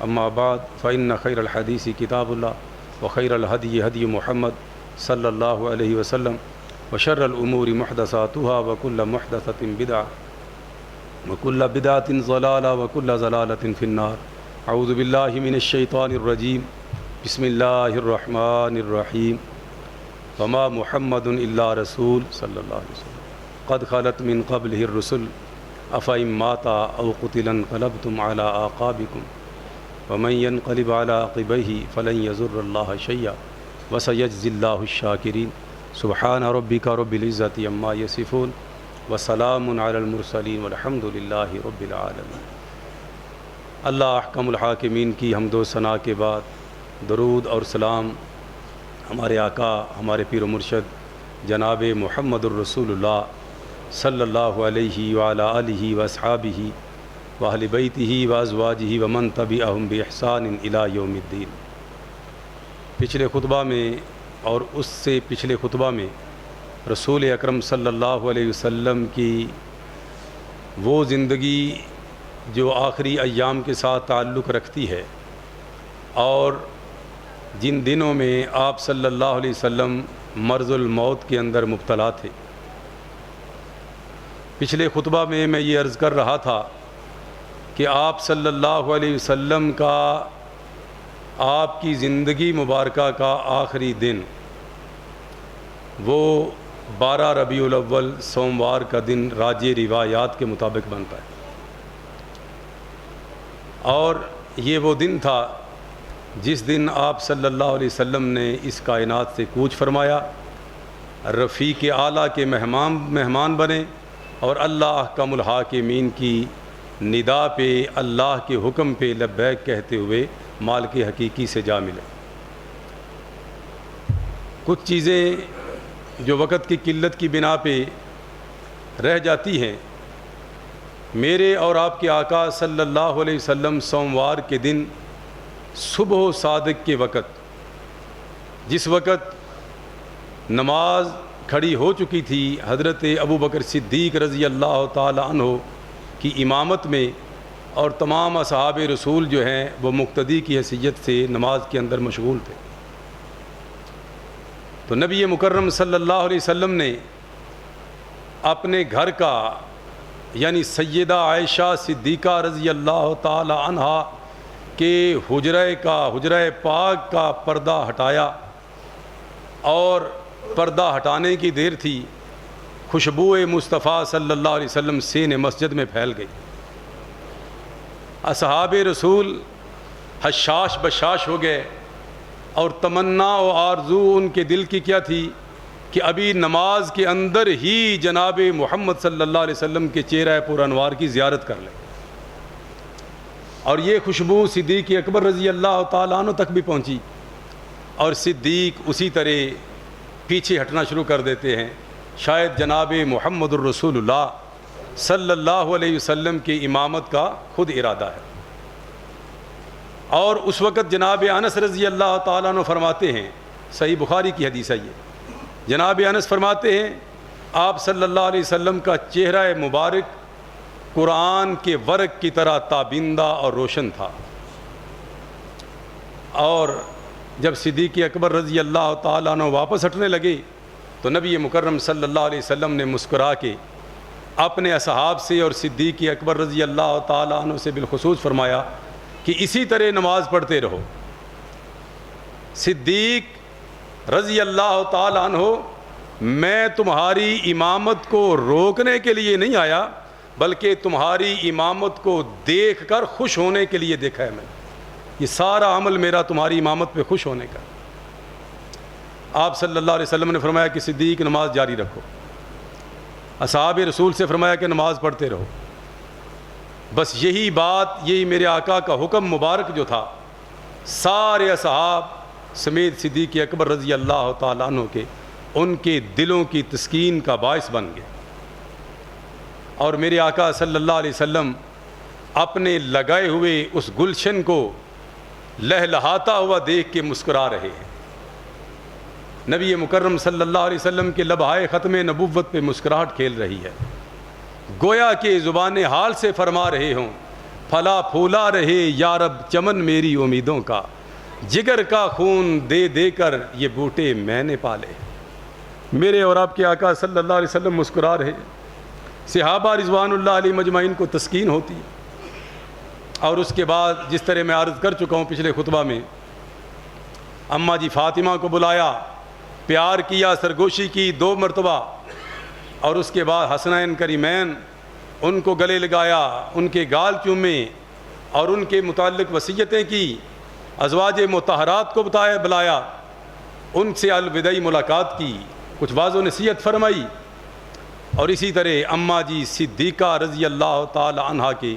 اما بعد فإن خیر الحدیث کتاب اللہ وخیر الہدی ہدی محمد صلی اللہ علیہ وسلم وشر الامور محدثاتها وکل محدثۃ بدعہ وکل بدعۃ ضلالہ وکل ضلالۃ فی النار۔ اعوذ باللہ من الشیطان الرجیم، بسم اللہ الرحمن الرحیم۔ وما محمد الا رسول صلی اللہ علیہ وسلم قد خلت من قبلہ الرسل افإن مات او قتل انقلبتم على اعقابکم ومن ينقلب على عقبیہ فلن یضر اللہ شیئا وسیجزی اللہ الشاکرین۔ سبحان ربک رب العزۃ عما یصفون وسلام علی المرسلین والحمد للہ رب العالمین۔ اللہ احکم الحاکمین کی حمد و ثنا کے بعد درود اور سلام ہمارے آقا، ہمارے پیر و مرشد جناب محمد الرسول اللہ صلی اللہ علیہ وعلی آلہ واصحابہ واہل بیتہ وازواجہ ومن تبعہم باحسان الی یوم الدین۔ پچھلے خطبہ میں اور اس سے پچھلے خطبہ میں رسول اکرم صلی اللہ علیہ وسلم کی وہ زندگی جو آخری ایام کے ساتھ تعلق رکھتی ہے اور جن دنوں میں آپ صلی اللہ علیہ وسلم مرض الموت کے اندر مبتلا تھے، پچھلے خطبہ میں یہ عرض کر رہا تھا کہ آپ صلی اللہ علیہ وسلم کا آپ کی زندگی مبارکہ کا آخری دن وہ 12 ربیع الاول سوموار کا دن راجع روایات کے مطابق بنتا ہے، اور یہ وہ دن تھا جس دن آپ صلی اللہ علیہ وسلم نے اس کائنات سے کوچ فرمایا، رفیق اعلیٰ کے مہمان بنے اور اللہ احکم الحاکمین کی ندا پہ، اللہ کے حکم پہ لبیک کہتے ہوئے مالک حقیقی سے جا ملے۔ کچھ چیزیں جو وقت کی قلت کی بنا پہ رہ جاتی ہیں، میرے اور آپ کے آقا صلی اللہ علیہ وسلم سوموار کے دن صبح و صادق کے وقت، جس وقت نماز کھڑی ہو چکی تھی، حضرت ابوبکر صدیق رضی اللہ تعالی عنہ کی امامت میں، اور تمام اصحاب رسول جو ہیں وہ مقتدی کی حیثیت سے نماز کے اندر مشغول تھے، تو نبی مکرم صلی اللہ علیہ وسلم نے اپنے گھر کا یعنی سیدہ عائشہ صدیقہ رضی اللہ تعالی عنہا کہ حجرہ پاک کا پردہ ہٹایا، اور پردہ ہٹانے کی دیر تھی، خوشبو مصطفیٰ صلی اللہ علیہ وسلم سین مسجد میں پھیل گئی۔ اصحاب رسول حشاش بشاش ہو گئے، اور تمنا و آرزو ان کے دل کی کیا تھی کہ ابھی نماز کے اندر ہی جناب محمد صلی اللہ علیہ وسلم کے چہرہ پر انوار کی زیارت کر لیں، اور یہ خوشبو صدیق اکبر رضی اللہ تعالیٰ عنہ تک بھی پہنچی، اور صدیق اسی طرح پیچھے ہٹنا شروع کر دیتے ہیں۔ شاید جناب محمد الرسول اللہ صلی اللہ علیہ وسلم کی امامت کا خود ارادہ ہے، اور اس وقت جناب انس رضی اللہ تعالیٰ عنہ فرماتے ہیں، صحیح بخاری کی حدیث ہے یہ، جناب انس فرماتے ہیں آپ صلی اللہ علیہ وسلم کا چہرہ مبارک قرآن کے ورق کی طرح تابندہ اور روشن تھا، اور جب صدیق اکبر رضی اللہ تعالیٰ عنہ واپس ہٹنے لگے تو نبی مکرم صلی اللہ علیہ وسلم نے مسکرا کے اپنے اصحاب سے اور صدیق اکبر رضی اللہ تعالیٰ عنہ سے بالخصوص فرمایا کہ اسی طرح نماز پڑھتے رہو۔ صدیق رضی اللہ تعالیٰ عنہ، میں تمہاری امامت کو روکنے کے لیے نہیں آیا، بلکہ تمہاری امامت کو دیکھ کر خوش ہونے کے لیے دیکھا ہے میں نے، یہ سارا عمل میرا تمہاری امامت پہ خوش ہونے کا۔ آپ صلی اللہ علیہ وسلم نے فرمایا کہ صدیق نماز جاری رکھو، اصحاب رسول سے فرمایا کہ نماز پڑھتے رہو۔ بس یہی بات، یہی میرے آقا کا حکم مبارک جو تھا، سارے اصحاب سمیت صدیق اکبر رضی اللہ تعالیٰ عنہ کے ان کے دلوں کی تسکین کا باعث بن گئے، اور میرے آقا صلی اللہ علیہ وسلم اپنے لگائے ہوئے اس گلشن کو لہلہاتا ہوا دیکھ کے مسکرا رہے ہیں۔ نبی مکرم صلی اللہ علیہ وسلم کے لبہائے ختم نبوت پہ مسکراہٹ کھیل رہی ہے، گویا کہ زبان حال سے فرما رہے ہوں، پھلا پھولا رہے یا رب چمن میری امیدوں کا، جگر کا خون دے دے کر یہ بوٹے میں نے پالے۔ میرے اور آپ کے آقا صلی اللہ علیہ وسلم مسکرا رہے ہیں، صحابہ رضوان اللہ علیہ مجمعین کو تسکین ہوتی ہے۔ اور اس کے بعد جس طرح میں عرض کر چکا ہوں پچھلے خطبہ میں، اماں جی فاطمہ کو بلایا، پیار کیا، سرگوشی کی 2 مرتبہ، اور اس کے بعد حسنین کریمین ان کو گلے لگایا، ان کے گال چومے اور ان کے متعلق وصیتیں کی، ازواج مطہرات کو بلایا، ان سے الوداعی ملاقات کی، کچھ واضح و نصیحت فرمائی۔ اور اسی طرح اماں جی صدیقہ رضی اللہ تعالی عنہا کے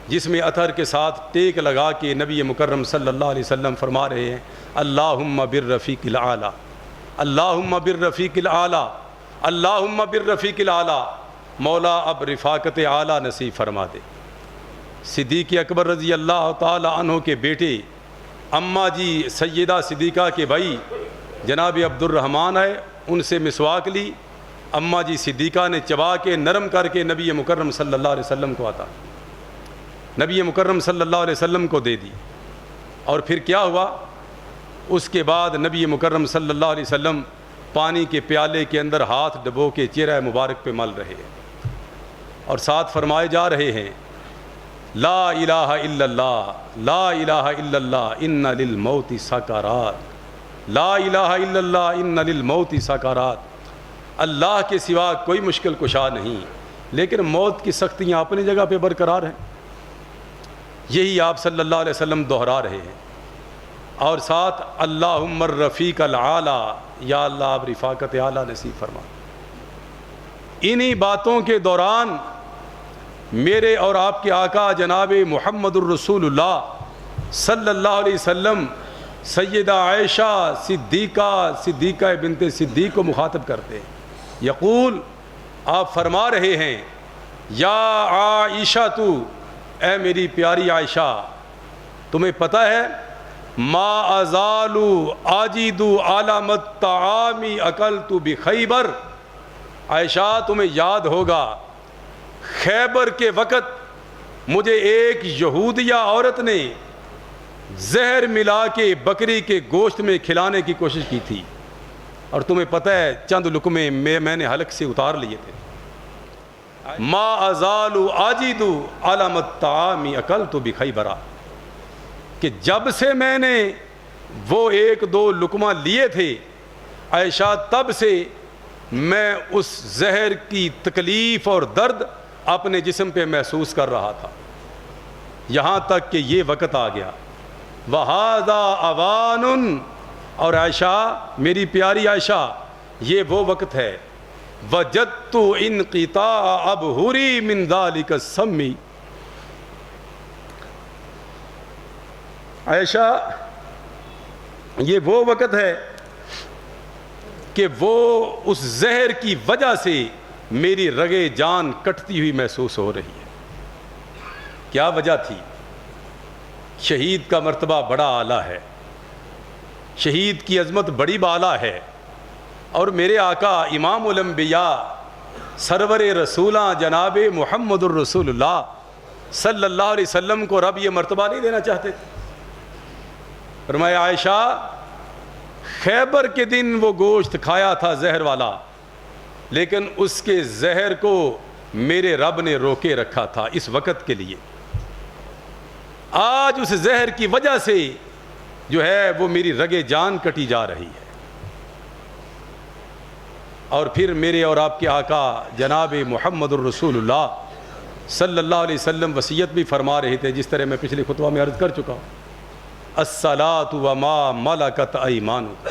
جس میں عطر کے ساتھ ٹیک لگا کے نبی مکرم صلی اللہ علیہ وسلم فرما رہے ہیں اللہم بالرفیق الاعلی، اللہم بالرفیق الاعلی، اللہم بالرفیق الاعلی، مولا اب رفاقت اعلیٰ نصیب فرما دے۔ صدیق اکبر رضی اللہ تعالی عنہ کے بیٹے اماں جی سیدہ صدیقہ کے بھائی جناب عبد الرحمن ہے، ان سے مسواک لی، اماں جی صدیقہ نے چبا کے نرم کر کے نبی مکرم صلی اللہ علیہ وسلم کو عطا، نبی مکرم صلی اللہ علیہ وسلم کو دے دی۔ اور پھر کیا ہوا؟ اس کے بعد نبی مکرم صلی اللہ علیہ وسلم پانی کے پیالے کے اندر ہاتھ ڈبو کے چہرہ مبارک پہ مل رہے ہیں اور ساتھ فرمائے جا رہے ہیں لا الہ الا اللہ، لا الہ الا اللہ ان للموت سکرات، لا الہ الا اللہ ان للموت سکرات، اللہ کے سوا کوئی مشکل کشا نہیں، لیکن موت کی سختیاں اپنی جگہ پہ برقرار ہیں۔ یہی آپ صلی اللہ علیہ وسلم دہرا رہے ہیں، اور ساتھ اللہم الرفیق الاعلی، یا اللہ آپ رفاقت اعلیٰ نصیب فرما۔ انہی باتوں کے دوران میرے اور آپ کے آقا جناب محمد الرسول اللہ صلی اللہ علیہ وسلم سیدہ عائشہ صدیقہ بنت صدیق کو مخاطب کرتے ہیں۔ یقول، آپ فرما رہے ہیں یا عائشہ تو، اے میری پیاری عائشہ، تمہیں پتہ ہے ما ازال اجد علامت طعامی اکلت بخیبر، عائشہ تمہیں یاد ہوگا خیبر کے وقت مجھے ایک یہودیہ عورت نے زہر ملا کے بکری کے گوشت میں کھلانے کی کوشش کی تھی، اور تمہیں پتہ ہے چند لقمے میں نے حلق سے اتار لیے تھے۔ ما ازال اجد علامت طعامی اکلت بخیبر، کہ جب سے میں نے وہ 1-2 لقمہ لیے تھے عائشہ، تب سے میں اس زہر کی تکلیف اور درد اپنے جسم پہ محسوس کر رہا تھا، یہاں تک کہ یہ وقت آ گیا۔ وَهَذَا أَوَانٌ، اور عائشہ میری پیاری عائشہ یہ وہ وقت ہے وجدت انقطاع ابہری من ذلک السم، عائشہ یہ وہ وقت ہے کہ وہ اس زہر کی وجہ سے میری رگے جان کٹتی ہوئی محسوس ہو رہی ہے۔ کیا وجہ تھی؟ شہید کا مرتبہ بڑا اعلیٰ ہے، شہید کی عظمت بڑی بالا ہے، اور میرے آقا امام الانبیاء سرور رسولاں جناب محمد الرسول اللہ صلی اللہ علیہ وسلم کو رب یہ مرتبہ نہیں دینا چاہتے تھے۔ فرمایا عائشہ خیبر کے دن وہ گوشت کھایا تھا زہر والا، لیکن اس کے زہر کو میرے رب نے روکے رکھا تھا اس وقت کے لیے۔ آج اس زہر کی وجہ سے جو ہے وہ میری رگے جان کٹی جا رہی ہے۔ اور پھر میرے اور آپ کے آقا جناب محمد الرسول اللہ صلی اللہ علیہ وسلم وصیت بھی فرما رہے تھے، جس طرح میں پچھلے خطبہ میں عرض کر چکا ہوں، الصلاۃ وما ملکت ایمانکم،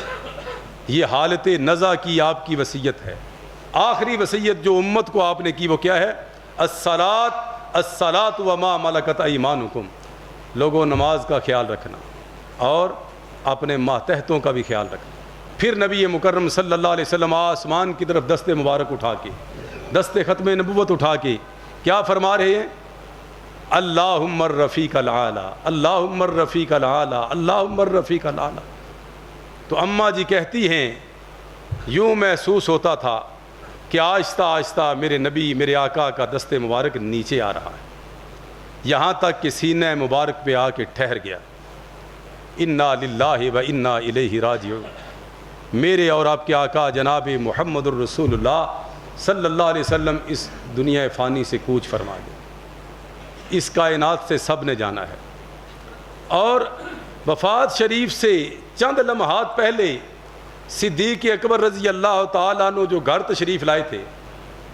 یہ حالت نزع کی آپ کی وصیت ہے۔ آخری وصیت جو امت کو آپ نے کی وہ کیا ہے؟ الصلاۃ وما ملکت ایمانکم، لوگوں نماز کا خیال رکھنا اور اپنے ماتحتوں کا بھی خیال رکھنا۔ پھر نبی مکرم صلی اللہ علیہ وسلم آسمان کی طرف دست مبارک اٹھا کے، دست ختم نبوت اٹھا کے کیا فرما رہے ہیں؟ اللہم الرفیق الاعلی، اللہم الرفیق الاعلی، اللہم الرفیق الاعلی۔ تو اماں جی کہتی ہیں یوں محسوس ہوتا تھا کہ آہستہ آہستہ میرے نبی میرے آقا کا دست مبارک نیچے آ رہا ہے، یہاں تک کہ سینہ مبارک پہ آ کے ٹھہر گیا۔ انا للہ و انا الیہ راجعون۔ میرے اور آپ کے آقا جناب محمد الرسول اللہ صلی اللہ علیہ وسلم اس دنیا فانی سے کوچ فرما گئے، اس کائنات سے سب نے جانا ہے۔ اور وفات شریف سے چند لمحات پہلے صدیق اکبر رضی اللہ تعالیٰ عنہ جو گھر تشریف لائے تھے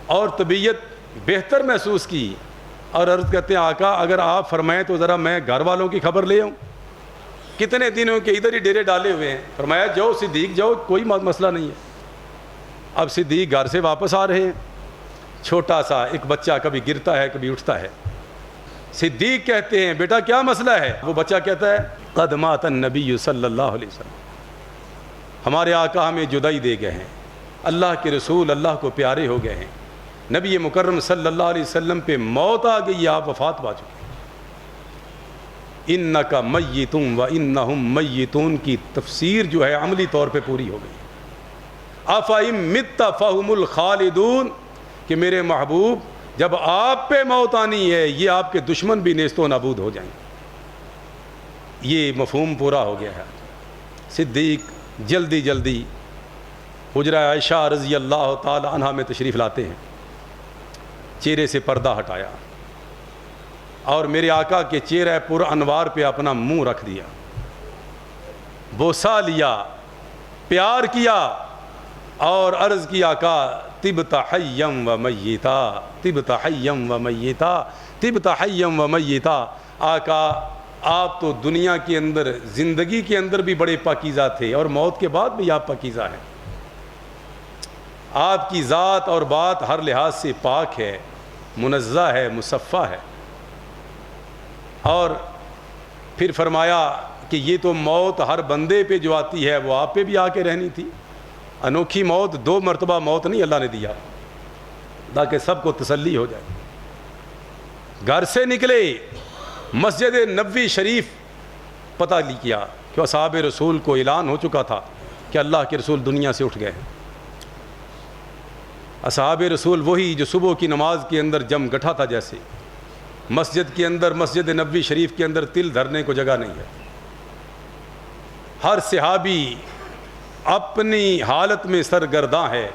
اور طبیعت بہتر محسوس کی، اور عرض کرتے ہیں آقا اگر آپ فرمائیں تو ذرا میں گھر والوں کی خبر لے آؤں، کتنے دنوں کے ادھر ہی ڈیرے ڈالے ہوئے ہیں۔ فرمایا جاؤ صدیق جاؤ، کوئی مسئلہ نہیں ہے۔ اب صدیق گھر سے واپس آ رہے ہیں، چھوٹا سا ایک بچہ کبھی گرتا ہے کبھی اٹھتا ہے۔ صدیق کہتے ہیں بیٹا کیا مسئلہ ہے؟ وہ بچہ کہتا ہے قد مات النبی صلی اللہ علیہ وسلم، ہمارے آقا ہمیں جدائی دے گئے ہیں، اللہ کے رسول اللہ کو پیارے ہو گئے ہیں، نبی مکرم صلی اللہ علیہ وسلم پہ موت آ گئی، آپ وفات پا چکے۔ انک میتون و انہم میتون کی تفسیر جو ہے عملی طور پہ پوری ہو گئی۔ افئن مت فہم الخالدون، کہ میرے محبوب جب آپ پہ موت آنی ہے یہ آپ کے دشمن بھی نیست و نابود ہو جائیں۔ یہ مفہوم پورا ہو گیا ہے۔ صدیق جلدی جلدی حجرہ عائشہ رضی اللہ تعالی عنہا میں تشریف لاتے ہیں، چہرے سے پردہ ہٹایا اور میرے آقا کے چہرہ پر انوار پہ اپنا منہ رکھ دیا، بوسہ لیا، پیار کیا اور عرض کی آقا طبت حیم و میتا، طبت حیم و میتا، طبت حیم و میتا۔ آقا آپ تو دنیا کے اندر زندگی کے اندر بھی بڑے پاکیزہ تھے اور موت کے بعد بھی آپ پاکیزہ ہیں۔ آپ کی ذات اور بات ہر لحاظ سے پاک ہے، منزہ ہے، مصفہ ہے۔ اور پھر فرمایا کہ یہ تو موت ہر بندے پہ جو آتی ہے وہ آپ پہ بھی آ کے رہنی تھی۔ انوکھی موت، 2 مرتبہ موت نہیں اللہ نے دیا تاکہ سب کو تسلی ہو جائے۔ گھر سے نکلے، مسجد نبوی شریف پتہ کیا کہ اصحاب رسول کو اعلان ہو چکا تھا کہ اللہ کے رسول دنیا سے اٹھ گئے ہیں۔ اصحاب رسول وہی جو صبح کی نماز کے اندر جم گٹھا تھا، جیسے مسجد کے اندر، مسجد نبوی شریف کے اندر تل دھرنے کو جگہ نہیں ہے۔ ہر صحابی اپنی حالت میں سرگرداں ہے،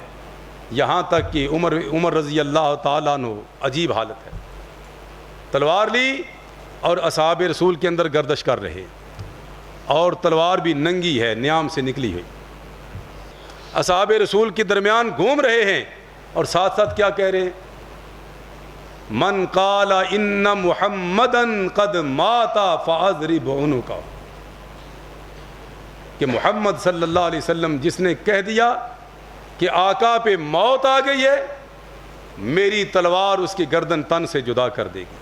یہاں تک کہ عمر رضی اللہ تعالیٰ عنہ عجیب حالت ہے، تلوار لی اور اصحاب رسول کے اندر گردش کر رہے، اور تلوار بھی ننگی ہے، نیام سے نکلی ہوئی، اصحاب رسول کے درمیان گھوم رہے ہیں اور ساتھ ساتھ کیا کہہ رہے ہیں؟ من قال ان محمدن قد مات فاضرب عنقہ، کہ محمد صلی اللہ علیہ وسلم جس نے کہہ دیا کہ آقا پہ موت آ گئی ہے، میری تلوار اس کی گردن تن سے جدا کر دے گی۔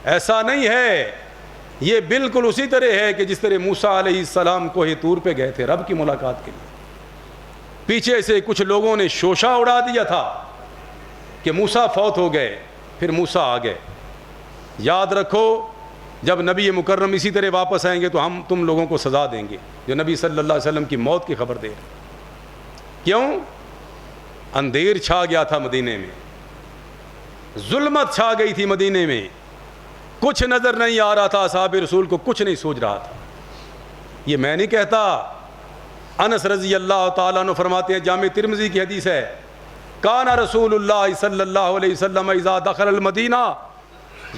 ایسا نہیں ہے، یہ بالکل اسی طرح ہے کہ جس طرح موسیٰ علیہ السلام کوہ طور پہ گئے تھے رب کی ملاقات کے لیے، پیچھے سے کچھ لوگوں نے شوشہ اڑا دیا تھا کہ موسیٰ فوت ہو گئے، پھر موسیٰ آ گئے۔ یاد رکھو جب نبی مکرم اسی طرح واپس آئیں گے تو ہم تم لوگوں کو سزا دیں گے جو نبی صلی اللہ علیہ وسلم کی موت کی خبر دے رہے۔ کیوں؟ اندھیر چھا گیا تھا مدینے میں، ظلمت چھا گئی تھی مدینے میں، کچھ نظر نہیں آ رہا تھا، اصحاب رسول کو کچھ نہیں سوچ رہا تھا۔ یہ میں نہیں کہتا، انس رضی اللہ تعالیٰ عنہ فرماتے ہیں، جامع ترمذی کی حدیث ہے، کان رسول اللہ صلی اللہ علیہ وسلم اذا دخل المدینہ،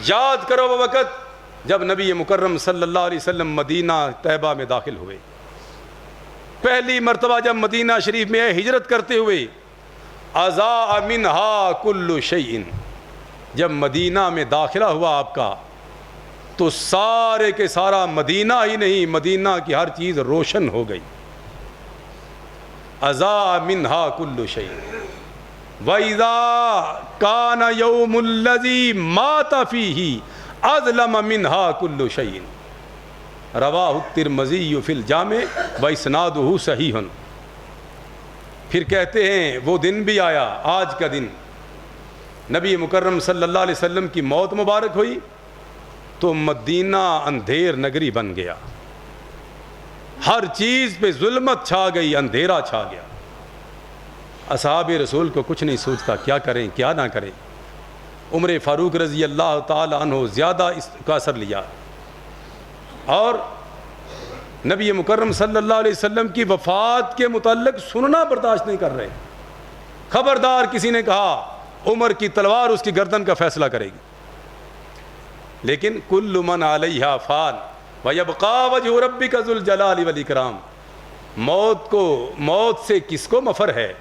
یاد کرو وہ وقت جب نبی مکرم صلی اللہ علیہ وسلم مدینہ طیبہ میں داخل ہوئے، پہلی مرتبہ جب مدینہ شریف میں ہجرت کرتے ہوئے، اضاء منہا کل شیء، جب مدینہ میں داخلہ ہوا آپ کا تو سارے کے سارا مدینہ ہی نہیں، مدینہ کی ہر چیز روشن ہو گئی۔ اضاء منہا کل شیء وَإِذَا كَانَ يَوْمُ الَّذِي مَاتَ فِيهِ أَظْلَمَ مِنْهَا كُلُّ شَيْءٍ، رواہ الترمذی فی الجامع واسنادہ صحیح۔ پھر کہتے ہیں وہ دن بھی آیا، آج کا دن، نبی مکرم صلی اللہ علیہ وسلم کی موت مبارک ہوئی تو مدینہ اندھیر نگری بن گیا، ہر چیز پہ ظلمت چھا گئی، اندھیرا چھا گیا۔ اصحاب رسول کو کچھ نہیں سوچتا کیا کریں کیا نہ کریں، عمر فاروق رضی اللہ تعالی عنہ زیادہ اس کا اثر لیا، اور نبی مکرم صلی اللہ علیہ وسلم کی وفات کے متعلق سننا برداشت نہیں کر رہے۔ خبردار کسی نے کہا عمر کی تلوار اس کی گردن کا فیصلہ کرے گی، لیکن کل من علیہا فان ویبقی وجہ ربک ذو الجلال والاکرام، موت سے کس کو مفر ہے؟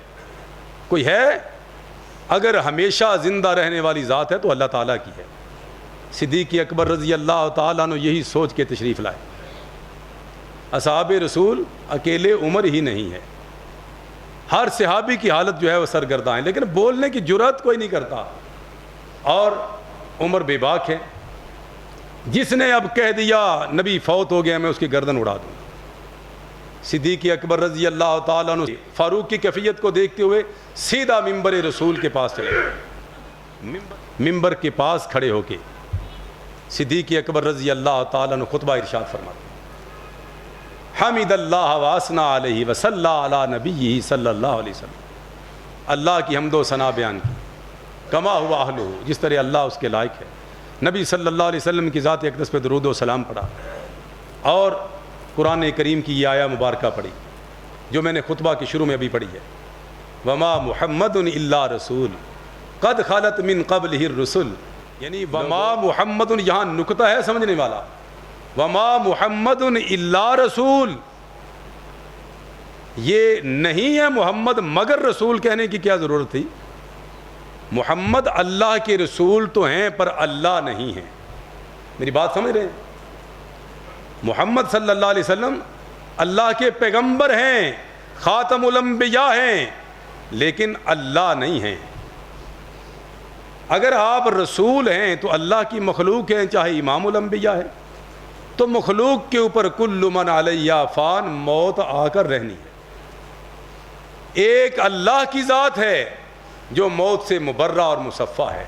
کوئی ہے؟ اگر ہمیشہ زندہ رہنے والی ذات ہے تو اللہ تعالیٰ کی ہے۔ صدیق اکبر رضی اللہ تعالیٰ عنہ یہی سوچ کے تشریف لائے۔ اصحاب رسول اکیلے عمر ہی نہیں ہے، ہر صحابی کی حالت جو ہے وہ سرگرداں ہے، لیکن بولنے کی جرأت کوئی نہیں کرتا، اور عمر بے باک ہے۔ جس نے اب کہہ دیا نبی فوت ہو گیا میں اس کی گردن اڑا دوں۔ صدیق اکبر رضی اللہ تعالیٰ عنہ فاروق کی کیفیت کو دیکھتے ہوئے سیدھا ممبر رسول کے پاس چلے گئے۔ ممبر کے پاس کھڑے ہو کے صدیق اکبر رضی اللہ تعالیٰ عنہ خطبہ ارشاد فرماتے ہیں، حمد اللہ واسنا علیہ وصلی علی نبیہ صلی اللہ علیہ وسلم، اللہ کی حمد و ثنا بیان کی، کما ہوا اہلہ، جس طرح اللہ اس کے لائق ہے۔ نبی صلی اللہ علیہ وسلم کی ذات اقدس پہ درود و سلام پڑھا، اور قرآن کریم کی یہ آیہ مبارکہ پڑھی جو میں نے خطبہ کی شروع میں ابھی پڑھی ہے، وما محمد الا رسول قد خلت من قبلہ الرسل، یعنی وما محمد، یہاں نکتہ ہے سمجھنے والا، وما محمد الا رسول، یہ نہیں ہے محمد مگر رسول کہنے کی کیا ضرورت تھی؟ محمد اللہ کے رسول تو ہیں پر اللہ نہیں ہیں۔ میری بات سمجھ رہے ہیں؟ محمد صلی اللہ علیہ وسلم اللہ کے پیغمبر ہیں، خاتم الانبیاء ہیں، لیکن اللہ نہیں ہیں۔ اگر آپ رسول ہیں تو اللہ کی مخلوق ہیں، چاہے امام الانبیاء ہے، تو مخلوق کے اوپر کل من علیہ فان، موت آ کر رہنی ہے۔ ایک اللہ کی ذات ہے جو موت سے مبرہ اور مصفہ ہے،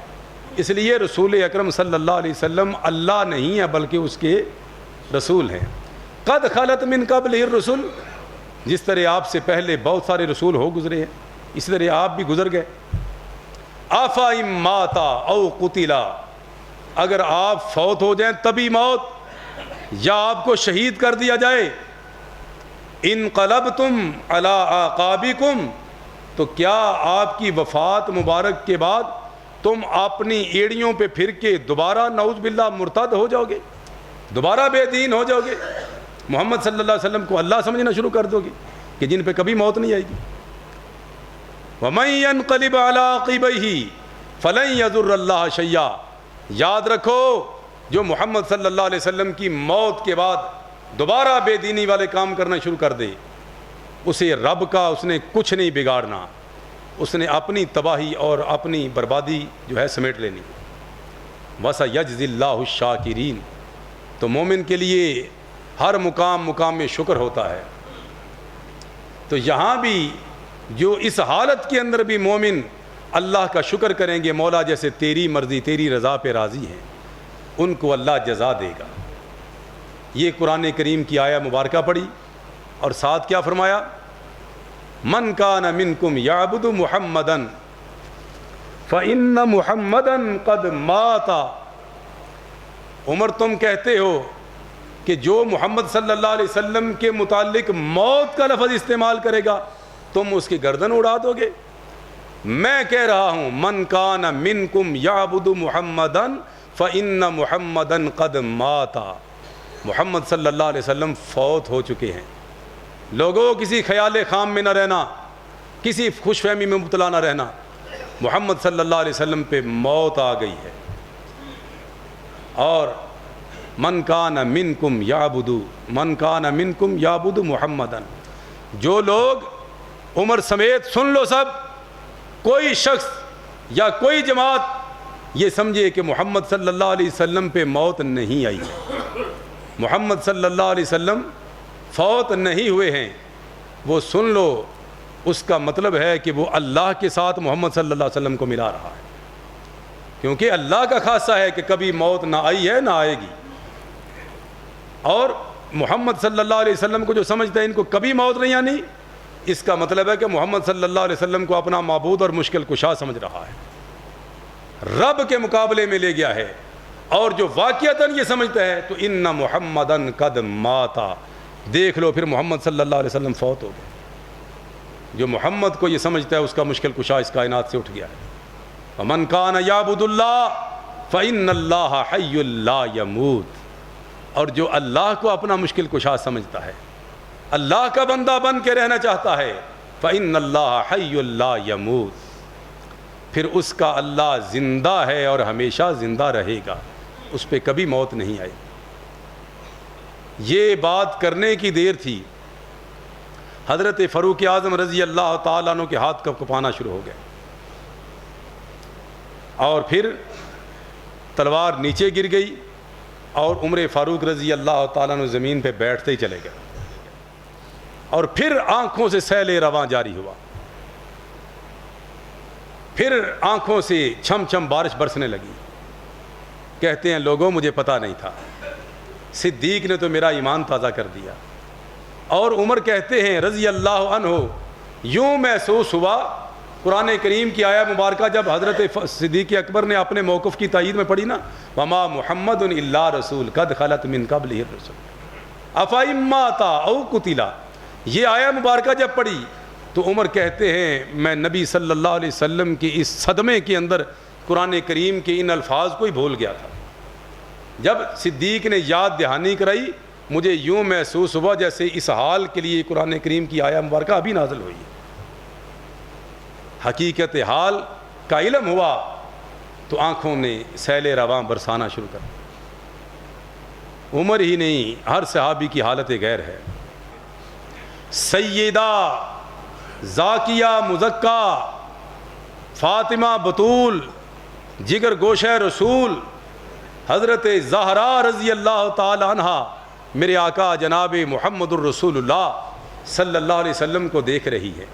اس لیے رسول اکرم صلی اللہ علیہ وسلم اللہ نہیں ہے بلکہ اس کے رسول ہیں۔ قد خلت من قبلہ الرسل، جس طرح آپ سے پہلے بہت سارے رسول ہو گزرے ہیں اس طرح آپ بھی گزر گئے۔ آفا ماتا او قتلا، اگر آپ فوت ہو جائیں تبھی موت، یا آپ کو شہید کر دیا جائے، انقلبتم علی اعقابکم، تو کیا آپ کی وفات مبارک کے بعد تم اپنی ایڑیوں پہ پھر کے دوبارہ نعوذ باللہ مرتد ہو جاؤ گے، دوبارہ بے دین ہو جاؤ گے، محمد صلی اللہ علیہ وسلم کو اللہ سمجھنا شروع کر دو گے کہ جن پہ کبھی موت نہیں آئے گی۔ وَمَن يَنْقَلِبْ عَلَىٰ عَقِبَيْهِ فَلَن يَضُرَّ اللَّهَ شَيْئًا، یاد رکھو جو محمد صلی اللہ علیہ وسلم کی موت کے بعد دوبارہ بے دینی والے کام کرنا شروع کر دے، اسے رب کا اس نے کچھ نہیں بگاڑنا، اس نے اپنی تباہی اور اپنی بربادی جو ہے سمیٹ لینی۔ وَسَيَجْزِي اللَّهُ الشَّاكِرِينَ، تو مومن کے لیے ہر مقام میں شکر ہوتا ہے۔ تو یہاں بھی جو اس حالت کے اندر بھی مومن اللہ کا شکر کریں گے، مولا جیسے تیری مرضی تیری رضا پہ راضی ہیں، ان کو اللہ جزا دے گا۔ یہ قرآن کریم کی آیہ مبارکہ پڑھی اور ساتھ کیا فرمایا؟ من کان منکم یعبد محمدا فإن محمدا قد مات، عمر تم کہتے ہو کہ جو محمد صلی اللہ علیہ وسلم کے متعلق موت کا لفظ استعمال کرے گا تم اس کی گردن اڑا دو گے۔ میں کہہ رہا ہوں من کان منکم یعبد محمدا فإن محمدا قد مات، محمد صلی اللہ علیہ وسلم فوت ہو چکے ہیں۔ لوگوں کسی خیال خام میں نہ رہنا، کسی خوش فہمی میں مبتلا نہ رہنا، محمد صلی اللہ علیہ وسلم پہ موت آ گئی ہے۔ اور من کان منکم یعبد محمدا، جو لوگ عمر سمیت سن لو سب، کوئی شخص یا کوئی جماعت یہ سمجھے کہ محمد صلی اللہ علیہ وسلم پہ موت نہیں آئی ہے، محمد صلی اللہ علیہ وسلم فوت نہیں ہوئے ہیں، وہ سن لو، اس کا مطلب ہے کہ وہ اللہ کے ساتھ محمد صلی اللہ علیہ وسلم کو ملا رہا ہے، کیونکہ اللہ کا خاصہ ہے کہ کبھی موت نہ آئی ہے نہ آئے گی۔ اور محمد صلی اللہ علیہ وسلم کو جو سمجھتے ہیں ان کو کبھی موت نہیں آنی، اس کا مطلب ہے کہ محمد صلی اللہ علیہ وسلم کو اپنا معبود اور مشکل کشا سمجھ رہا ہے۔ رب کے مقابلے میں لے گیا ہے، اور جو واقعتاً یہ سمجھتا ہے تو ان محمدن قد ماتا، دیکھ لو پھر محمد صلی اللہ علیہ وسلم فوت ہو گئے۔ جو محمد کو یہ سمجھتا ہے اس کا مشکل کشا اس کائنات سے اٹھ گیا ہے۔ ومن کان یعبد اللہ فإن اللہ حی لا یموت، اور جو اللہ کو اپنا مشکل کشا سمجھتا ہے، اللہ کا بندہ بن کے رہنا چاہتا ہے، فإن اللہ حی لا یموت، پھر اس کا اللہ زندہ ہے اور ہمیشہ زندہ رہے گا، اس پہ کبھی موت نہیں آئی۔ یہ بات کرنے کی دیر تھی، حضرت فاروق اعظم رضی اللہ تعالیٰ عنہ کے ہاتھ کب کپانا شروع ہو گئے، اور پھر تلوار نیچے گر گئی، اور عمر فاروق رضی اللہ تعالیٰ عنہ زمین پہ بیٹھتے ہی چلے گئے، اور پھر آنکھوں سے سیل رواں جاری ہوا، پھر آنکھوں سے چھم چھم بارش برسنے لگی۔ کہتے ہیں لوگوں مجھے پتہ نہیں تھا، صدیق نے تو میرا ایمان تازہ کر دیا۔ اور عمر کہتے ہیں رضی اللہ عنہ، یوں محسوس ہوا قرآن کریم کی آیہ مبارکہ جب حضرت صدیق اکبر نے اپنے موقف کی تائید میں پڑھی نا، وما محمد الا رسول قد خلت من قبلہ الرسل افإن مات او قتل، یہ آیہ مبارکہ جب پڑھی تو عمر کہتے ہیں میں نبی صلی اللہ علیہ وسلم کی اس صدمے کے اندر قرآن کریم کے ان الفاظ کو ہی بھول گیا تھا۔ جب صدیق نے یاد دہانی کرائی، مجھے یوں محسوس ہوا جیسے اس حال کے لیے قرآن کریم کی آیہ مبارکہ ابھی نازل ہوئی ہے۔ حقیقت حال کا علم ہوا تو آنکھوں نے سیل رواں برسانا شروع کر دیا۔ عمر ہی نہیں، ہر صحابی کی حالت غیر ہے۔ سیدہ زاکیہ مزکہ فاطمہ بطول جگر گوشہ رسول حضرت زہرا رضی اللہ تعالی عنہ میرے آقا جناب محمد الرسول اللہ صلی اللہ علیہ وسلم کو دیکھ رہی ہے۔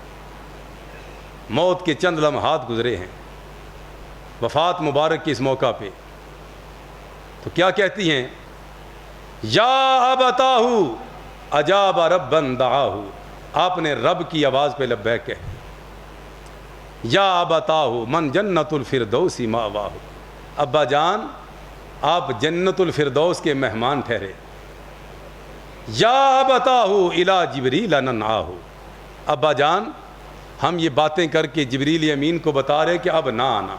موت کے چند لمحات گزرے ہیں، وفات مبارک کے اس موقع پہ، تو کیا کہتی ہیں؟ یا ابتاہ اجاب ربا دعاہ، آپ نے رب کی آواز پہ لبیک کہہ، یا ابتاہ من جنت الفردوس مأواہ، ابا جان آپ جنت الفردوس کے مہمان ٹھہرے۔ یا ابتاہ الی جبریل ننعاہ، ابا جان ہم یہ باتیں کر کے جبریل امین کو بتا رہے کہ اب نہ آنا۔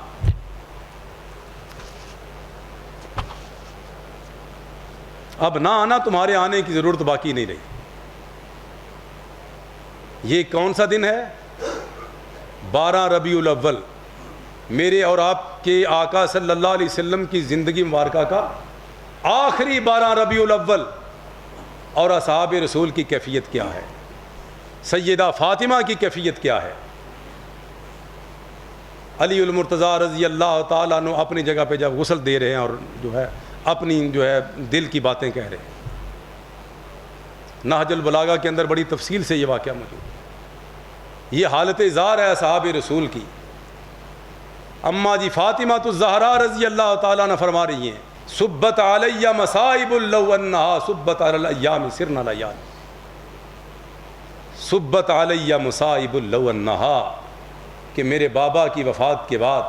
اب نہ آنا، تمہارے آنے کی ضرورت باقی نہیں رہی۔ یہ کون سا دن ہے؟ 12 ربیع الاول، میرے اور آپ کے آقا صلی اللہ علیہ وسلم کی زندگی مبارکہ کا آخری 12 ربیع الاول، اور اصحاب رسول کی کیفیت کیا ہے، سیدہ فاطمہ کی کیفیت کیا ہے۔ علی المرتضیٰ رضی اللہ تعالیٰ عنہ اپنی جگہ پہ جب غسل دے رہے ہیں اور جو ہے اپنی دل کی باتیں کہہ رہے ہیں، نہج البلاغہ کے اندر بڑی تفصیل سے یہ واقعہ موجود ہے۔ یہ حالت اظہار ہے اصحاب رسول کی۔ اماں جی فاطمہ الزہرا رضی اللہ تعالیٰ عنہ فرما رہی ہیں، صبت علی مصائب لو انہا صبت علی الایام سرنا لیال، صبت علی مصائب لو انہا، کہ میرے بابا کی وفات کے بعد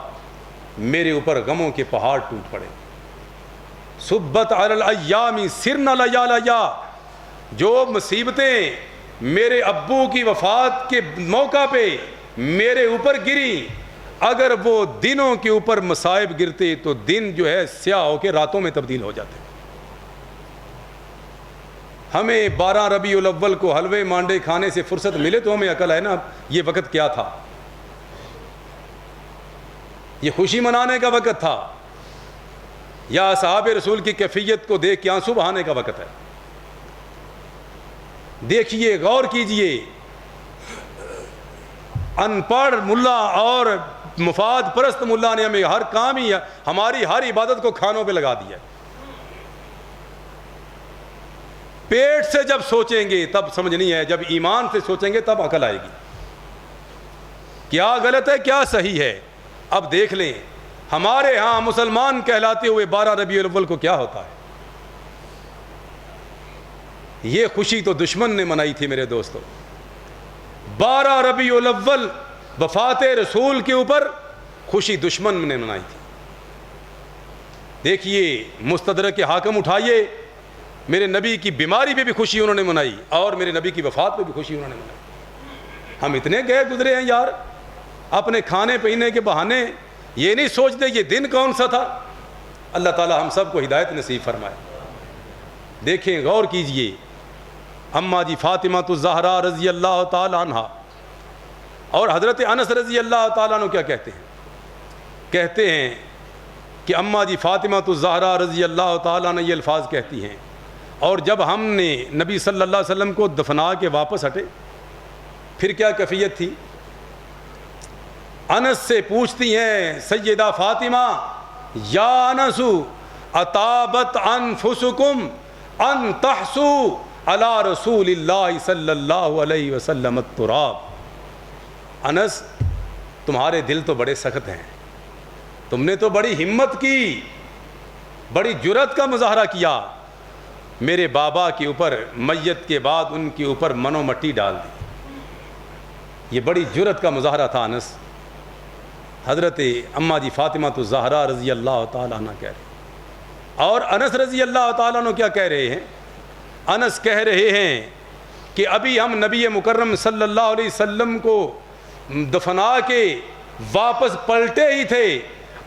میرے اوپر غموں کے پہاڑ ٹوٹ پڑے۔ صبت علی الایام سرنا لیالیا، جو مصیبتیں میرے ابو کی وفات کے موقع پہ میرے اوپر گری، اگر وہ دنوں کے اوپر مصائب گرتے تو دن جو ہے سیاہ ہو کے راتوں میں تبدیل ہو جاتے۔ ہمیں 12 ربیع الاول کو حلوے مانڈے کھانے سے فرصت ملے تو ہمیں عقل ہے نا یہ وقت کیا تھا، یہ خوشی منانے کا وقت تھا یا اصحاب رسول کی کیفیت کو دیکھ کے آنسو بہانے کا وقت ہے؟ دیکھیے، غور کیجئے، ان پڑھ ملا اور مفاد پرست ملا نے ہمیں ہر کام ہی ہماری ہر عبادت کو کھانوں پہ لگا دیا۔ پیٹ سے جب سوچیں گے تب سمجھ نہیں ہے، جب ایمان سے سوچیں گے تب عقل آئے گی، کیا غلط ہے کیا صحیح ہے۔ اب دیکھ لیں ہمارے ہاں مسلمان کہلاتے ہوئے 12 ربیع الاول کو کیا ہوتا ہے۔ یہ خوشی تو دشمن نے منائی تھی میرے دوستو۔ 12 ربیع الاول وفات رسول کے اوپر خوشی دشمن نے منائی تھی۔ دیکھیے مستدرک حاکم اٹھائیے، میرے نبی کی بیماری پہ بھی خوشی انہوں نے منائی اور میرے نبی کی وفات پہ بھی خوشی انہوں نے منائی۔ ہم اتنے گئے گزرے ہیں یار اپنے کھانے پینے کے بہانے، یہ نہیں سوچتے یہ دن کون سا تھا۔ اللہ تعالی ہم سب کو ہدایت نصیب فرمائے۔ دیکھیں غور کیجئے، اماں جی فاطمہ الزہرا رضی اللہ تعالی عنہ اور حضرت انس رضی اللہ تعالیٰ عنہ کیا کہتے ہیں؟ کہتے ہیں کہ اماں جی فاطمہ الزہرا رضی اللہ تعالیٰ عنہ یہ الفاظ کہتی ہیں، اور جب ہم نے نبی صلی اللہ علیہ وسلم کو دفنا کے واپس ہٹے پھر کیا کیفیت تھی؟ انس سے پوچھتی ہیں سیدہ فاطمہ، یا انس اطابت انفسکم ان تحسو علی رسول اللہ صلی اللہ علیہ وسلم التراب۔ انس تمہارے دل تو بڑے سخت ہیں، تم نے تو بڑی ہمت کی، بڑی جرأت کا مظاہرہ کیا، میرے بابا کے اوپر میت کے بعد ان کے اوپر منو مٹی ڈال دی۔ یہ بڑی جرأت کا مظاہرہ تھا انس۔ حضرت اماں جی فاطمہ الزہرا رضی اللہ تعالیٰ عنہ کہہ رہے، اور انس رضی اللہ تعالیٰ عنہ کیا کہہ رہے ہیں؟ انس کہہ رہے ہیں کہ ابھی ہم نبی مکرم صلی اللہ علیہ وسلم کو دفنا کے واپس پلٹے ہی تھے،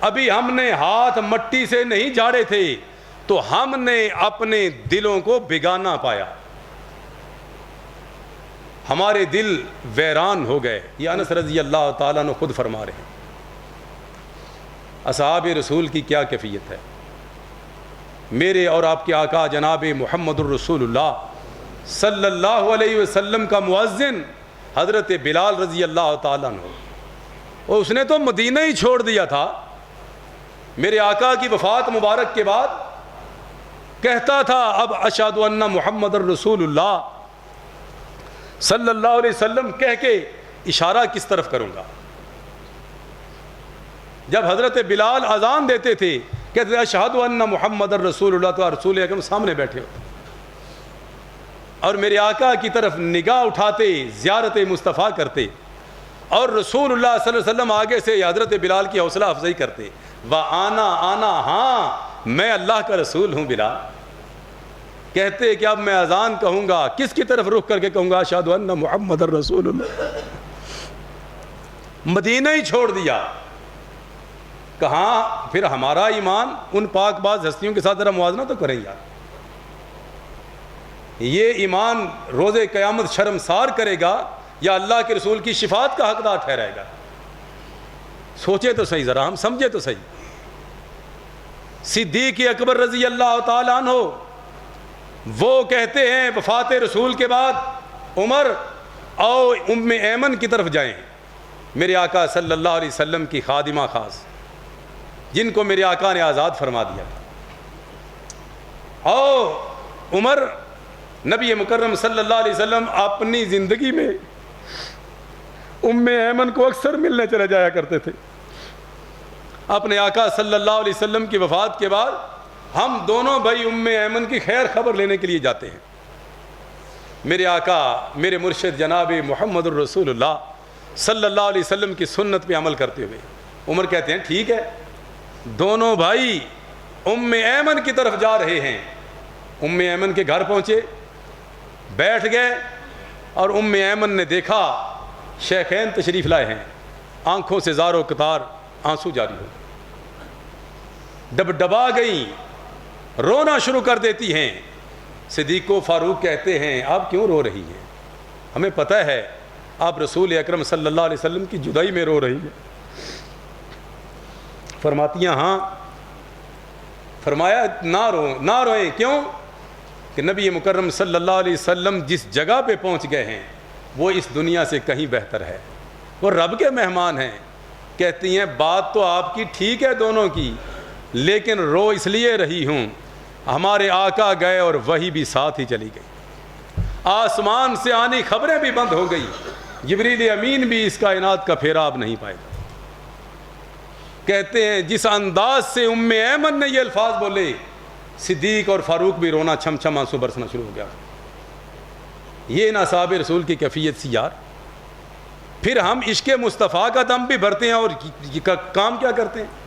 ابھی ہم نے ہاتھ مٹی سے نہیں جھاڑے تھے تو ہم نے اپنے دلوں کو بگانا پایا، ہمارے دل ویران ہو گئے۔ یہ انس رضی اللہ تعالیٰ عنہ خود فرما رہے ہیں۔ اصحاب رسول کی کیا کیفیت ہے؟ میرے اور آپ کے آقا جناب محمد الرسول اللہ صلی اللہ علیہ وسلم کا مؤذن حضرت بلال رضی اللہ تعالیٰ عنہ، اور اس نے تو مدینہ ہی چھوڑ دیا تھا۔ میرے آقا کی وفات مبارک کے بعد کہتا تھا اب اشہد ان محمد الرسول اللہ صلی اللہ علیہ وسلم کہہ کے اشارہ کس طرف کروں گا؟ جب حضرت بلال اذان دیتے تھے کہتے تھے اشہد ان محمد الرسول اللہ، تو رسول اکرم سامنے بیٹھے ہوتے اور میرے آقا کی طرف نگاہ اٹھاتے، زیارت مصطفیٰ کرتے، اور رسول اللہ صلی اللہ علیہ وسلم آگے سے حضرت بلال کی حوصلہ افزائی کرتے، وَآنا آنا، ہاں میں اللہ کا رسول ہوں بلال۔ کہتے کہ اب میں اذان کہوں گا کس کی طرف رخ کر کے کہوں گا؟ اشہد ان محمد الرسول اللہ۔ مدینہ ہی چھوڑ دیا۔ کہاں پھر ہمارا ایمان ان پاک باز ہستیوں کے ساتھ ذرا موازنہ تو کریں یار۔ یہ ایمان روز قیامت شرمسار کرے گا یا اللہ کے رسول کی شفاعت کا حقدار ٹھہرائے گا؟ سوچے تو صحیح، ذرا ہم سمجھے تو صحیح۔ صدیق اکبر رضی اللہ تعالیٰ عنہ وہ کہتے ہیں وفات رسول کے بعد عمر او ام ایمن کی طرف جائیں، میرے آقا صلی اللہ علیہ وسلم کی خادمہ خاص جن کو میرے آقا نے آزاد فرما دیا تھا۔ او عمر نبی مکرم صلی اللہ علیہ وسلم اپنی زندگی میں ام ایمن کو اکثر ملنے چلے جایا کرتے تھے۔ اپنے آقا صلی اللہ علیہ وسلم کی وفات کے بعد ہم دونوں بھائی ام ایمن کی خیر خبر لینے کے لیے جاتے ہیں۔ میرے آقا میرے مرشد جناب محمد الرسول اللہ صلی اللہ علیہ وسلم کی سنت پہ عمل کرتے ہوئے عمر کہتے ہیں ٹھیک ہے، دونوں بھائی ام ایمن کی طرف جا رہے ہیں۔ ام ایمن کے گھر پہنچے، بیٹھ گئے، اور ام ایمن نے دیکھا شیخین تشریف لائے ہیں، آنکھوں سے زار و قطار آنسو جاری ہو، ڈبڈبا گئیں، رونا شروع کر دیتی ہیں۔ صدیق و فاروق کہتے ہیں آپ کیوں رو رہی ہیں؟ ہمیں پتہ ہے آپ رسول اکرم صلی اللہ علیہ وسلم کی جدائی میں رو رہی ہیں۔ فرماتی ہیں ہاں۔ فرمایا نہ روئیں، کیوں؟ کہ نبی مکرم صلی اللہ علیہ وسلم جس جگہ پہ پہنچ گئے ہیں وہ اس دنیا سے کہیں بہتر ہے، وہ رب کے مہمان ہیں۔ کہتی ہیں بات تو آپ کی ٹھیک ہے دونوں کی، لیکن رو اس لیے رہی ہوں ہمارے آقا گئے اور وحی بھی ساتھ ہی چلی گئی، آسمان سے آنی خبریں بھی بند ہو گئی، جبریل امین بھی اس کائنات کا پھیرا اب نہیں پائے گا۔ کہتے ہیں جس انداز سے ام ایمن نے یہ الفاظ بولے، صدیق اور فاروق بھی رونا چھم چھم آنسو برسنا شروع ہو گیا۔ یہ نا صحابہ رسول کی کیفیت سی یار۔ پھر ہم عشق مصطفیٰ کا دم بھی بھرتے ہیں اور کام کیا کرتے ہیں؟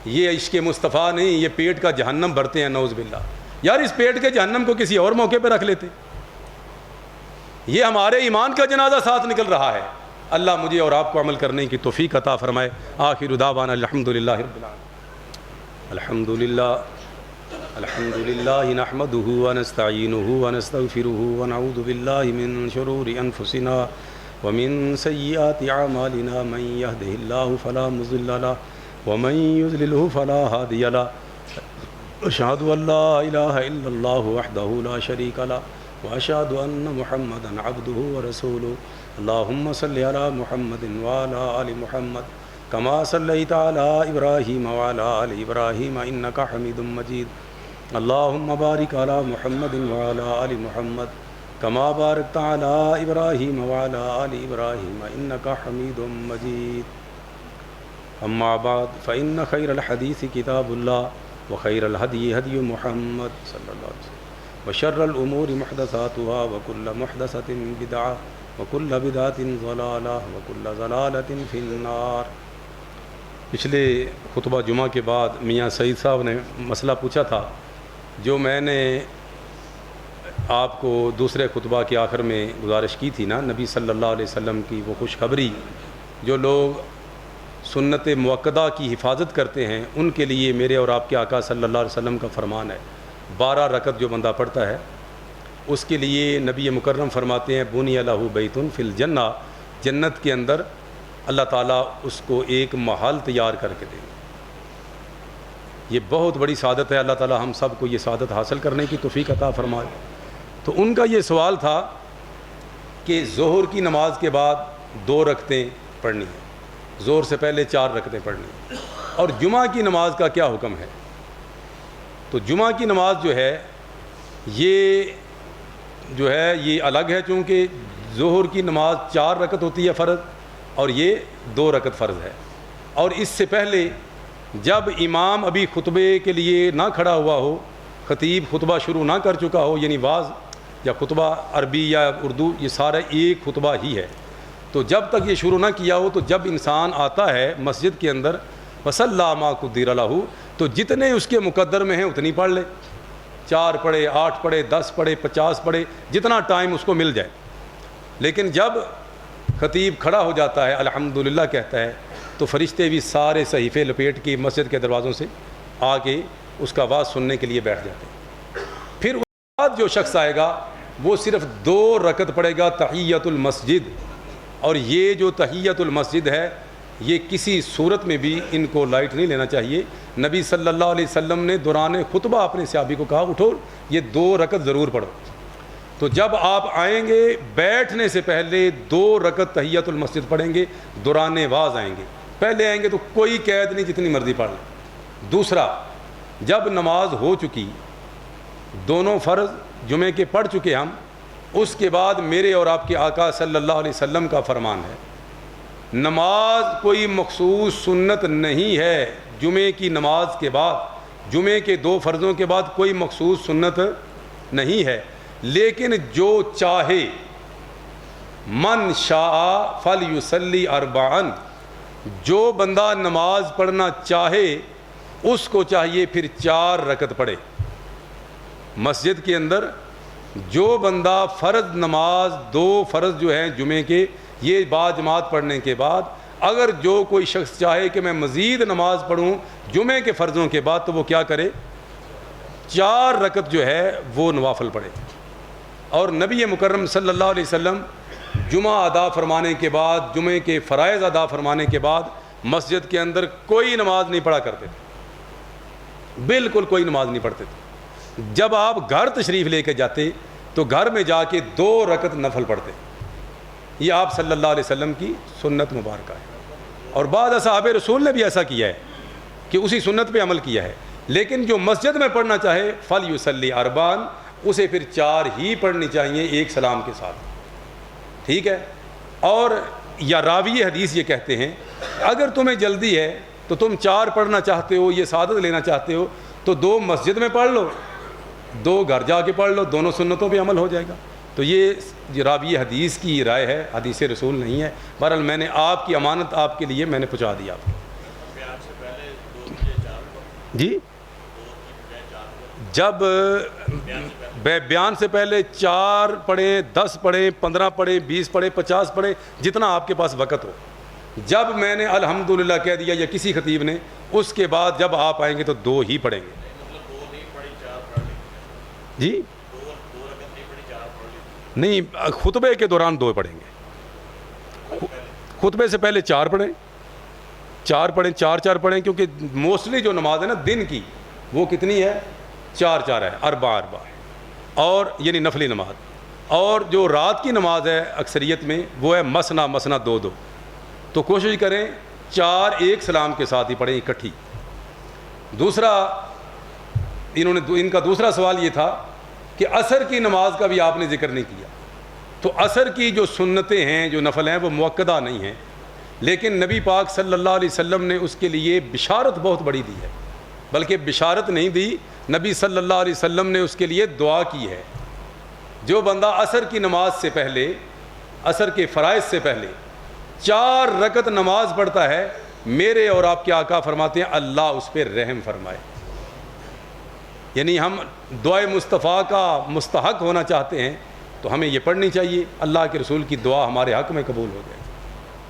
یہ عشق مصطفیٰ نہیں، یہ پیٹ کا جہنم بھرتے ہیں نعوذ باللہ۔ یار اس پیٹ کے جہنم کو کسی اور موقع پہ رکھ لیتے، یہ ہمارے ایمان کا جنازہ ساتھ نکل رہا ہے۔ اللہ مجھے اور آپ کو عمل کرنے کی توفیق عطا فرمائے۔ آخر دعوانا الحمدللہ رب العالمین۔ الحمدللہ نحمده ونستعینه ونستغفره ونعوذ باللہ من شرور انفسنا ومن سیئات اعمالنا، من يهده اللہ فلا مضل له ومن يضلله فلا هادي له، أشهد أن لا إله إلا الله وحده لا شريك له وأشهد أن محمدا عبده ورسوله۔ اللهم صل على محمد وعلى آل محمد كما صليت على إبراهيم وعلى آل إبراهيم إنك حميد مجيد۔ اللهم بارك على محمد وعلى آل محمد كما باركت على إبراهيم وعلى آل إبراهيم إنك حميد مجيد۔ أما بعد فإن خير الحديث كتاب الله وخير الهدي هدي محمد صلى الله عليه وسلم وشر الأمور محدثاتها وكل محدثة بدعة وكل بدعة ضلالة وكل ضلالة في النار۔ پچھلے خطبہ جمعہ کے بعد میاں سعید صاحب نے مسئلہ پوچھا تھا، جو میں نے آپ کو دوسرے خطبہ کے آخر میں گزارش کی تھی نا، نبی صلی اللہ علیہ وسلم کی وہ خوشخبری، جو لوگ سنت موقدہ کی حفاظت کرتے ہیں ان کے لیے میرے اور آپ کے آقا صلی اللہ علیہ وسلم کا فرمان ہے، 12 رکعت جو بندہ پڑھتا ہے اس کے لیے نبی مکرم فرماتے ہیں بنی لہ بیت فی الجنہ، جنت کے اندر اللہ تعالیٰ اس کو ایک محل تیار کر کے دیں گے۔ یہ بہت بڑی سعادت ہے، اللہ تعالیٰ ہم سب کو یہ سعادت حاصل کرنے کی توفیق عطا فرمائے۔ تو ان کا یہ سوال تھا کہ ظہر کی نماز کے بعد 2 رکعتیں پڑھنی ہیں، ظہر سے پہلے 4 رکعتیں پڑھنی ہیں، اور جمعہ کی نماز کا کیا حکم ہے؟ تو جمعہ کی نماز جو ہے یہ الگ ہے، چونکہ ظہر کی نماز 4 رکعت ہوتی ہے فرض، اور یہ 2 رکعت فرض ہے۔ اور اس سے پہلے جب امام ابھی خطبے کے لیے نہ کھڑا ہوا ہو، خطیب خطبہ شروع نہ کر چکا ہو، یعنی واعظ یا خطبہ عربی یا اردو یہ سارا ایک خطبہ ہی ہے، تو جب تک یہ شروع نہ کیا ہو، تو جب انسان آتا ہے مسجد کے اندر وصلی ما قدر لہ، تو جتنے اس کے مقدر میں ہیں اتنی پڑھ لے، 4 پڑھے، 8 پڑھے، 10 پڑھے، 50 پڑھے، جتنا ٹائم اس کو مل جائے۔ لیکن جب خطیب کھڑا ہو جاتا ہے الحمدللہ کہتا ہے، تو فرشتے بھی سارے صحیفے لپیٹ کے مسجد کے دروازوں سے آ کے اس کا واعظ سننے کے لیے بیٹھ جاتے ہیں۔ پھر اس کے بعد جو شخص آئے گا وہ صرف 2 رکعت پڑھے گا تحیۃ المسجد، اور یہ جو تحیۃ المسجد ہے یہ کسی صورت میں بھی ان کو لائٹ نہیں لینا چاہیے۔ نبی صلی اللہ علیہ وسلم نے دوران خطبہ اپنے صحابی کو کہا اٹھو یہ 2 رکعت ضرور پڑھو۔ تو جب آپ آئیں گے بیٹھنے سے پہلے 2 رکعت تحیۃ المسجد پڑھیں گے، دوران واعظ آئیں گے، پہلے آئیں گے تو کوئی قید نہیں، جتنی مرضی پڑھ لیں۔ دوسرا، جب نماز ہو چکی، دونوں فرض جمعے کے پڑھ چکے ہم، اس کے بعد میرے اور آپ کے آقا صلی اللہ علیہ وسلم کا فرمان ہے، نماز کوئی مخصوص سنت نہیں ہے جمعے کی نماز کے بعد، جمعے کے 2 فرضوں کے بعد کوئی مخصوص سنت نہیں ہے، لیکن جو چاہے من شاء فلیصلی 4، جو بندہ نماز پڑھنا چاہے اس کو چاہیے پھر 4 رکعت پڑھے۔ مسجد کے اندر جو بندہ فرض نماز 2 فرض جو ہیں جمعے کے، یہ باجماعت پڑھنے کے بعد، اگر جو کوئی شخص چاہے کہ میں مزید نماز پڑھوں جمعے کے فرضوں کے بعد، تو وہ کیا کرے؟ 4 رکعت جو ہے وہ نوافل پڑھے۔ اور نبی مکرم صلی اللہ علیہ وسلم جمعہ ادا فرمانے کے بعد، جمعے کے فرائض ادا فرمانے کے بعد مسجد کے اندر کوئی نماز نہیں پڑھا کرتے تھے، بالکل کوئی نماز نہیں پڑھتے تھے۔ جب آپ گھر تشریف لے کے جاتے تو گھر میں جا کے 2 رکعت نفل پڑھتے۔ یہ آپ صلی اللہ علیہ وسلم کی سنت مبارکہ ہے، اور بعض اصحاب رسول نے بھی ایسا کیا ہے کہ اسی سنت پہ عمل کیا ہے۔ لیکن جو مسجد میں پڑھنا چاہے فلیصلی 4، اسے پھر 4 ہی پڑھنی چاہیے ایک سلام کے ساتھ، ٹھیک ہے؟ اور یا راوی حدیث یہ کہتے ہیں اگر تمہیں جلدی ہے تو تم 4 پڑھنا چاہتے ہو، یہ سعادت لینا چاہتے ہو، تو 2 مسجد میں پڑھ لو، 2 گھر جا کے پڑھ لو، دونوں سنتوں پہ عمل ہو جائے گا۔ تو یہ راوی حدیث کی رائے ہے، حدیث رسول نہیں ہے۔ بہرحال میں نے آپ کی امانت آپ کے لیے میں نے پہنچا دیا آپ کو۔ جی جب بیان سے پہلے 4 پڑھیں، 10 پڑھیں، 15 پڑھیں، 20 پڑھیں، 50 پڑھیں، جتنا آپ کے پاس وقت ہو. جب میں نے الحمدللہ کہہ دیا یا کسی خطیب نے، اس کے بعد جب آپ آئیں گے تو 2 ہی پڑھیں گے. جی نہیں، خطبے کے دوران 2 پڑھیں گے. خطبے سے پہلے 4 پڑھیں، 4 پڑھیں، 4 پڑھیں، کیونکہ موسٹلی جو نماز ہے نا دن کی وہ کتنی ہے؟ 4 ہے، 4 ہے، اور یعنی نفلی نماز. اور جو رات کی نماز ہے اکثریت میں وہ ہے مسنا 2. تو کوشش کریں 4 ایک سلام کے ساتھ ہی پڑھیں اکٹھی. دوسرا ان کا دوسرا سوال یہ تھا کہ عصر کی نماز کا بھی آپ نے ذکر نہیں کیا. تو عصر کی جو سنتیں ہیں، جو نفل ہیں، وہ مؤکدہ نہیں ہیں، لیکن نبی پاک صلی اللہ علیہ وسلم نے اس کے لیے بشارت بہت بڑی دی ہے. بلکہ بشارت نہیں دی، نبی صلی اللہ علیہ وسلم نے اس کے لیے دعا کی ہے. جو بندہ عصر کی نماز سے پہلے، عصر کے فرائض سے پہلے 4 رکعت نماز پڑھتا ہے، میرے اور آپ کے آقا فرماتے ہیں اللہ اس پہ رحم فرمائے. یعنی ہم دعائے مصطفیٰ کا مستحق ہونا چاہتے ہیں تو ہمیں یہ پڑھنی چاہیے. اللہ کے رسول کی دعا ہمارے حق میں قبول ہو جائے.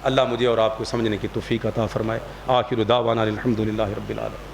اللہ مجھے اور آپ کو سمجھنے کی توفیق عطا فرمائے. آخر دعوانا الحمدللہ رب العالمین.